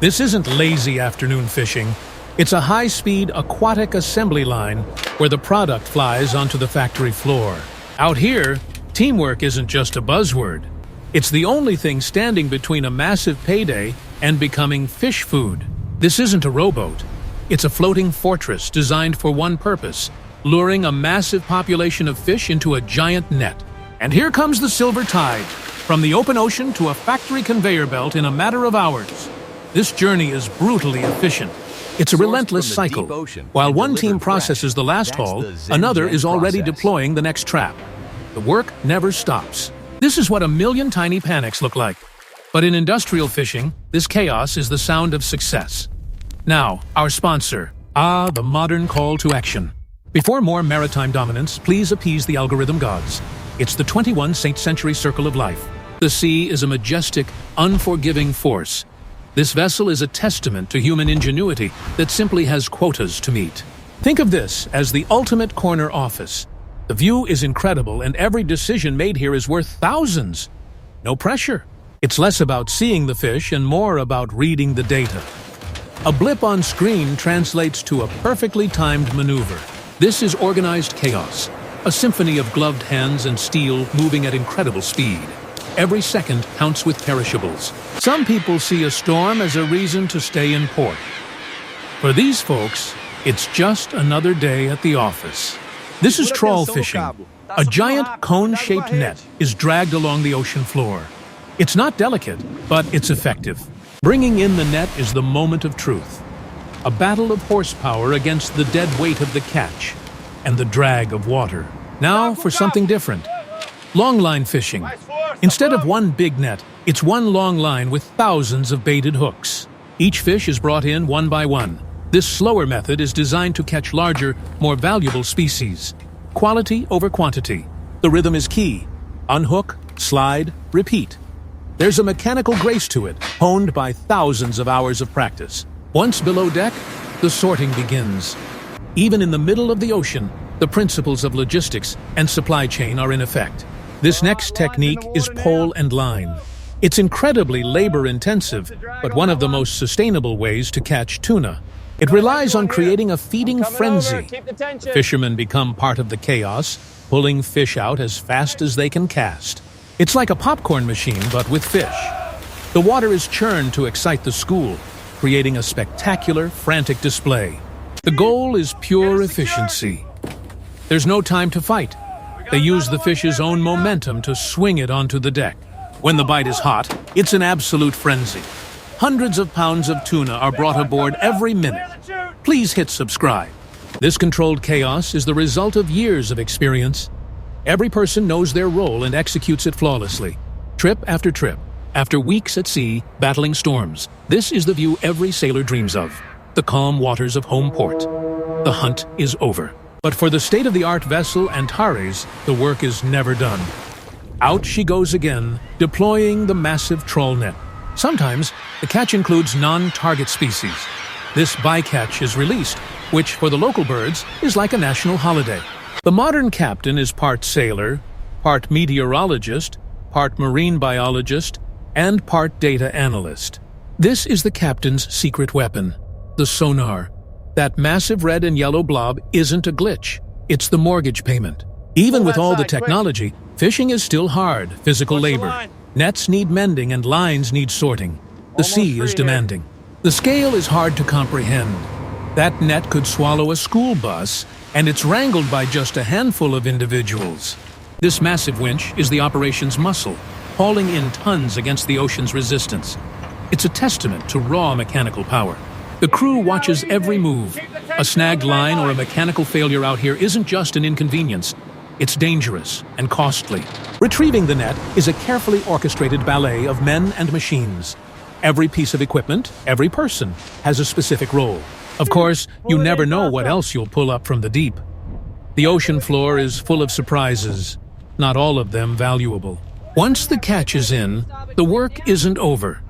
This isn't lazy afternoon fishing. It's a high-speed aquatic assembly line where the product flies onto the factory floor. Out here, teamwork isn't just a buzzword. It's the only thing standing between a massive payday and becoming fish food. This isn't a rowboat. It's a floating fortress designed for one purpose: luring a massive population of fish into a giant net. And here comes the silver tide, from the open ocean to a factory conveyor belt in a matter of hours. This journey is brutally efficient. It's a relentless cycle. While one team processes the last haul, another is already deploying the next trap. The work never stops. This is what a million tiny panics look like. But in industrial fishing, this chaos is the sound of success. Now, our sponsor. The modern call to action. Before more maritime dominance, please appease the algorithm gods. It's the 21st century circle of life. The sea is a majestic, unforgiving force. This vessel is a testament to human ingenuity that simply has quotas to meet. Think of this as the ultimate corner office. The view is incredible, and every decision made here is worth thousands. No pressure. It's less about seeing the fish and more about reading the data. A blip on screen translates to a perfectly timed maneuver. This is organized chaos, a symphony of gloved hands and steel moving at incredible speed. Every second counts with perishables. Some people see a storm as a reason to stay in port. For these folks, it's just another day at the office. This is trawl fishing. A giant cone-shaped net is dragged along the ocean floor. It's not delicate, but it's effective. Bringing in the net is the moment of truth. A battle of horsepower against the dead weight of the catch and the drag of water. Now for something different. Longline fishing. Instead of one big net, it's one long line with thousands of baited hooks. Each fish is brought in one by one. This slower method is designed to catch larger, more valuable species. Quality over quantity. The rhythm is key. Unhook, slide, repeat. There's a mechanical grace to it, honed by thousands of hours of practice. Once below deck, the sorting begins. Even in the middle of the ocean, the principles of logistics and supply chain are in effect. This next technique is pole and line. It's incredibly labor-intensive, but one of the most sustainable ways to catch tuna. It relies on creating a feeding frenzy. Fishermen become part of the chaos, pulling fish out as fast as they can cast. It's like a popcorn machine, but with fish. The water is churned to excite the school, creating a spectacular, frantic display. The goal is pure efficiency. There's no time to fight. They use the fish's own momentum to swing it onto the deck. When the bite is hot, it's an absolute frenzy. Hundreds of pounds of tuna are brought aboard every minute. Please hit subscribe. This controlled chaos is the result of years of experience. Every person knows their role and executes it flawlessly. Trip, after weeks at sea, battling storms, this is the view every sailor dreams of. The calm waters of home port. The hunt is over. But for the state-of-the-art vessel Antares, the work is never done. Out she goes again, deploying the massive trawl net. Sometimes, the catch includes non-target species. This bycatch is released, which for the local birds is like a national holiday. The modern captain is part sailor, part meteorologist, part marine biologist, and part data analyst. This is the captain's secret weapon, the sonar. That massive red and yellow blob isn't a glitch. It's the mortgage payment. Even with all the technology, fishing is still hard, physical labor. Nets need mending and lines need sorting. The sea is demanding. The scale is hard to comprehend. That net could swallow a school bus, and it's wrangled by just a handful of individuals. This massive winch is the operation's muscle, hauling in tons against the ocean's resistance. It's a testament to raw mechanical power. The crew watches every move. A snagged line or a mechanical failure out here isn't just an inconvenience. It's dangerous and costly. Retrieving the net is a carefully orchestrated ballet of men and machines. Every piece of equipment, every person, has a specific role. Of course, you never know what else you'll pull up from the deep. The ocean floor is full of surprises, not all of them valuable. Once the catch is in, the work isn't over.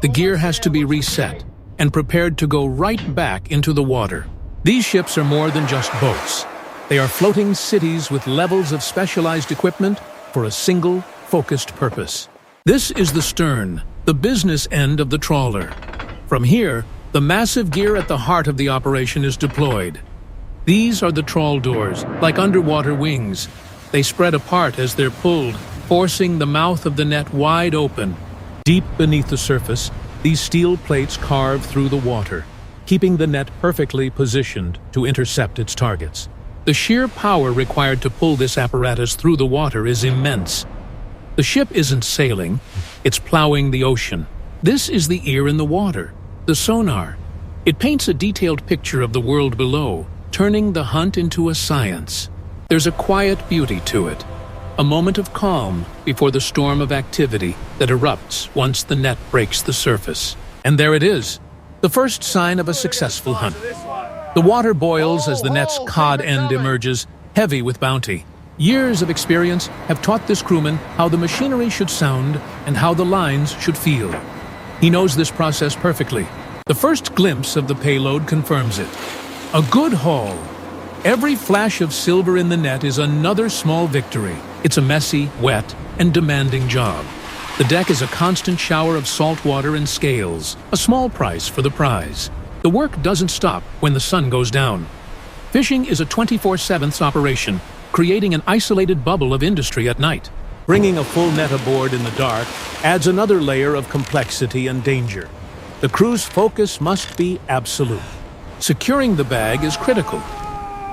The gear has to be reset and prepared to go right back into the water. These ships are more than just boats. They are floating cities with levels of specialized equipment for a single, focused purpose. This is the stern, the business end of the trawler. From here, the massive gear at the heart of the operation is deployed. These are the trawl doors, like underwater wings. They spread apart as they're pulled, forcing the mouth of the net wide open. Deep beneath the surface, these steel plates carve through the water, keeping the net perfectly positioned to intercept its targets. The sheer power required to pull this apparatus through the water is immense. The ship isn't sailing, it's plowing the ocean. This is the ear in the water, the sonar. It paints a detailed picture of the world below, turning the hunt into a science. There's a quiet beauty to it, a moment of calm before the storm of activity that erupts once the net breaks the surface. And there it is, the first sign of a successful hunt. The water boils as the net's cod end emerges, heavy with bounty. Years of experience have taught this crewman how the machinery should sound and how the lines should feel. He knows this process perfectly. The first glimpse of the payload confirms it. A good haul. Every flash of silver in the net is another small victory. It's a messy, wet, and demanding job. The deck is a constant shower of salt water and scales, a small price for the prize. The work doesn't stop when the sun goes down. Fishing is a 24/7 operation, creating an isolated bubble of industry at night. Bringing a full net aboard in the dark adds another layer of complexity and danger. The crew's focus must be absolute. Securing the bag is critical.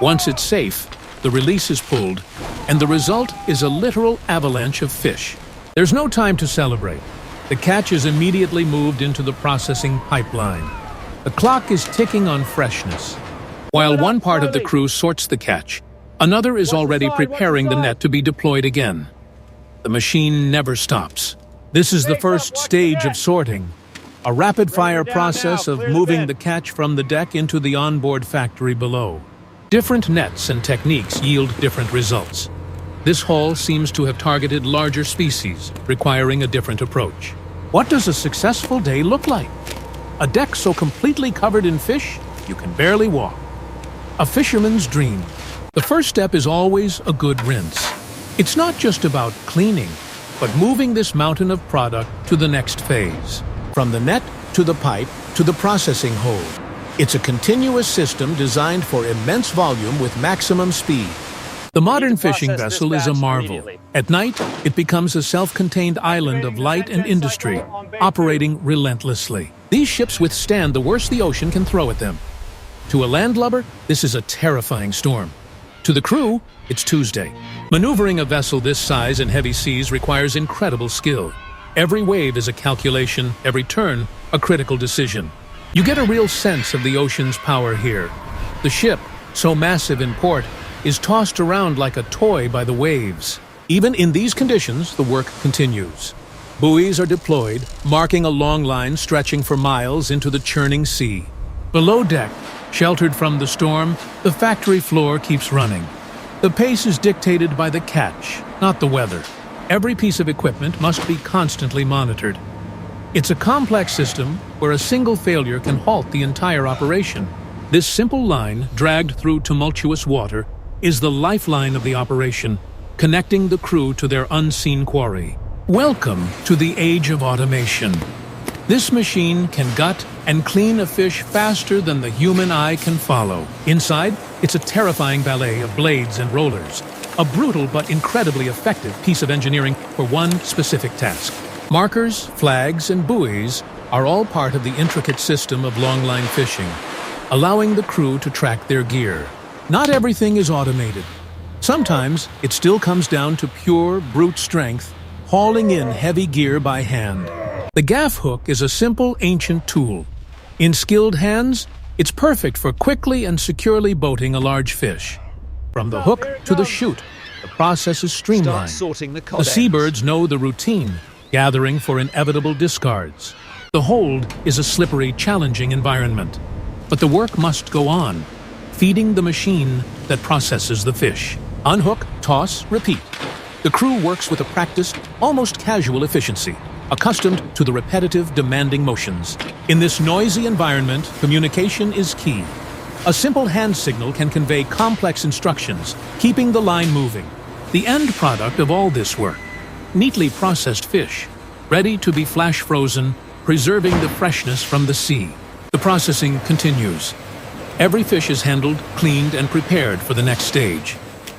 Once it's safe, the release is pulled, and the result is a literal avalanche of fish. There's no time to celebrate. The catch is immediately moved into the processing pipeline. The clock is ticking on freshness. While one part of the crew sorts the catch, another is already preparing the net to be deployed again. The machine never stops. This is the first stage of sorting, a rapid-fire process of moving the catch from the deck into the onboard factory below. Different nets and techniques yield different results. This haul seems to have targeted larger species, requiring a different approach. What does a successful day look like? A deck so completely covered in fish, you can barely walk. A fisherman's dream. The first step is always a good rinse. It's not just about cleaning, but moving this mountain of product to the next phase. From the net to the pipe to the processing hold. It's a continuous system designed for immense volume with maximum speed. The modern fishing vessel is a marvel. At night, it becomes a self-contained island of light and industry, operating relentlessly. These ships withstand the worst the ocean can throw at them. To a landlubber, this is a terrifying storm. To the crew, it's Tuesday. Maneuvering a vessel this size in heavy seas requires incredible skill. Every wave is a calculation, every turn a critical decision. You get a real sense of the ocean's power here. The ship, so massive in port, is tossed around like a toy by the waves. Even in these conditions, the work continues. Buoys are deployed, marking a long line stretching for miles into the churning sea. Below deck, sheltered from the storm, the factory floor keeps running. The pace is dictated by the catch, not the weather. Every piece of equipment must be constantly monitored. It's a complex system where a single failure can halt the entire operation. This simple line, dragged through tumultuous water, is the lifeline of the operation, connecting the crew to their unseen quarry. Welcome to the age of automation. This machine can gut and clean a fish faster than the human eye can follow. Inside, it's a terrifying ballet of blades and rollers, a brutal but incredibly effective piece of engineering for one specific task. Markers, flags, and buoys are all part of the intricate system of longline fishing, allowing the crew to track their gear. Not everything is automated. Sometimes it still comes down to pure brute strength, hauling in heavy gear by hand. The gaff hook is a simple ancient tool. In skilled hands, it's perfect for quickly and securely boating a large fish. From the hook to the chute, the process is streamlined. The seabirds know the routine, gathering for inevitable discards. The hold is a slippery, challenging environment. But the work must go on, feeding the machine that processes the fish. Unhook, toss, repeat. The crew works with a practiced, almost casual efficiency, accustomed to the repetitive, demanding motions. In this noisy environment, communication is key. A simple hand signal can convey complex instructions, keeping the line moving. The end product of all this work: neatly processed fish, ready to be flash frozen preserving the freshness from the sea. The processing continues. Every fish is handled, cleaned, and prepared for the next stage.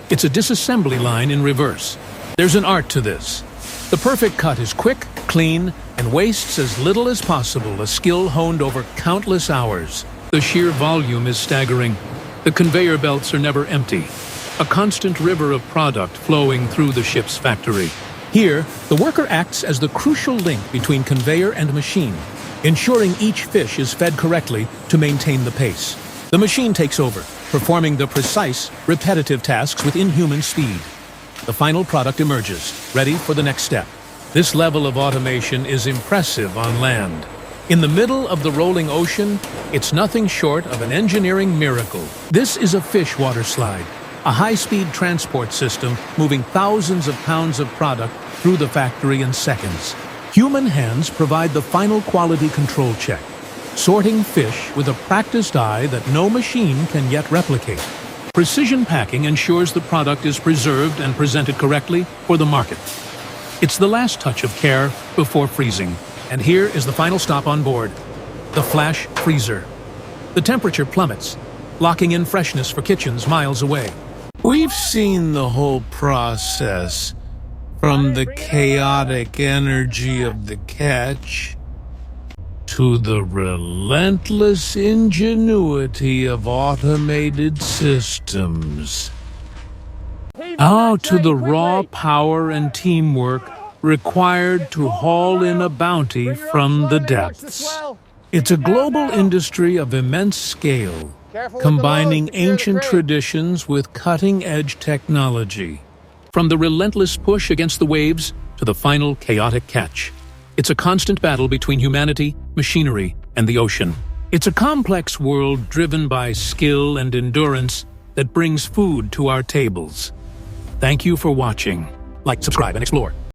It's a disassembly line in reverse. There's an art to this. The perfect cut is quick, clean, and wastes as little as possible, a skill honed over countless hours. The sheer volume is staggering. The conveyor belts are never empty, a constant river of product flowing through the ship's factory. Here, the worker acts as the crucial link between conveyor and machine, ensuring each fish is fed correctly to maintain the pace. The machine takes over, performing the precise, repetitive tasks with inhuman speed. The final product emerges, ready for the next step. This level of automation is impressive on land. In the middle of the rolling ocean, it's nothing short of an engineering miracle. This is a fish water slide, a high-speed transport system moving thousands of pounds of product through the factory in seconds. Human hands provide the final quality control check, sorting fish with a practiced eye that no machine can yet replicate. Precision packing ensures the product is preserved and presented correctly for the market. It's the last touch of care before freezing. And here is the final stop on board, the flash freezer. The temperature plummets, locking in freshness for kitchens miles away. We've seen the whole process, from the chaotic energy of the catch to the relentless ingenuity of automated systems. Now to the raw power and teamwork required to haul in a bounty from the depths. It's a global industry of immense scale, combining ancient traditions with cutting-edge technology. From the relentless push against the waves to the final chaotic catch, it's a constant battle between humanity, machinery, and the ocean. It's a complex world driven by skill and endurance that brings food to our tables. Thank you for watching. Like, subscribe, and explore.